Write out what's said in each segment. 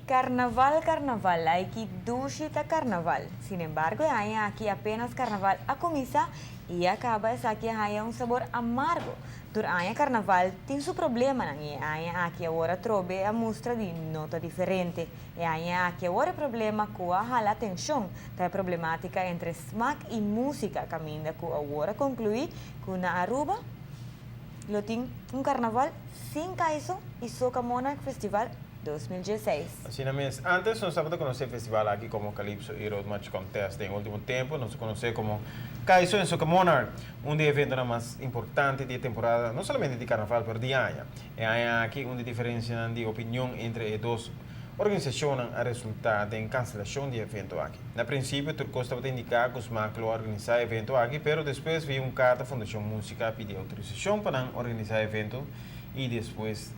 Carnaval, carnaval, hay que dushita carnaval. Sin embargo, hay aquí apenas carnaval a comienza y acaba es aquí hay un sabor amargo. Durante carnaval tem seu problema, e aí aqui agora trobe a mostra de nota diferente. E aí aqui agora problema com a atenção, da problemática entre smack e música, caminha com agora concluir com na Aruba, lo tem carnaval sem caiso e Soca Monarch Festival 2016. Así es. Antes nos estaba de conocer el festival aquí como Calypso y Road Match Contest. En el último tiempo nos conoce como Calypso en Soca Monarch, un día evento más importante de temporada, no solamente de carnaval, pero de año. Y hay aquí una diferencia de opinión entre dos organizaciones a resultado de cancelación de evento aquí. Al principio, Turco estaba a indicar que SMAC lo organizaba evento aquí, pero después vi un carta Fundación Música pidió autorización para organizar evento y después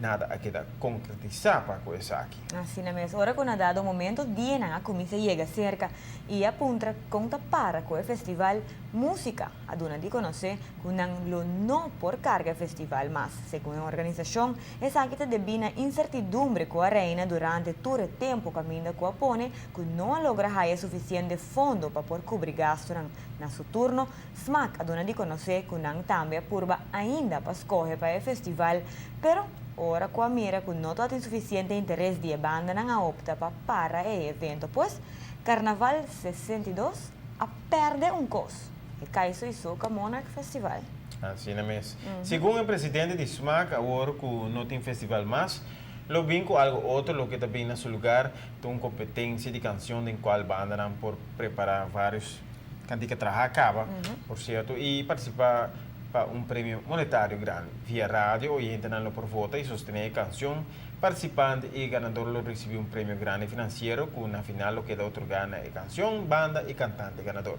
nada a quedar concretizar para coisa aqui. Assim mesmo, ora quando dado momento, dia na comissa chega cerca e apunta conta para com o festival música. A dona de conhecer que não não por carga festival, mas segundo a organização, essa aqui debina incertidumbre com a reina durante todo o tempo caminho com a pone que não logra haya suficiente fundo para por cobrir gastos na seu turno. SMAC a dona de conhecer que não também apurba ainda para escolher para o festival, pero ora com a mira que não tem suficiente interesse de a banda não opta para o evento, pois Carnaval 62 a perde cos. E Calypso e Soca Monarch Festival. Assim mesmo. Segundo o presidente de SMAC, agora que não tem festival mais, lo vinco algo outro, lo que também na seu lugar tem uma competência de canção em qual a banda não por preparar vários canticas trabalhar acaba, por certo, e participar para um prêmio monetário grande via rádio ou internando por volta e sostener a canção. Participante e ganador recebeu um prêmio grande financeiro que na final lo queda otorgado a canção, banda e cantante ganador.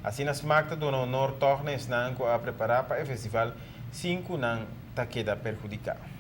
Assim, a SMAC dona honor torna a preparar para o festival 5 não queda perjudicado.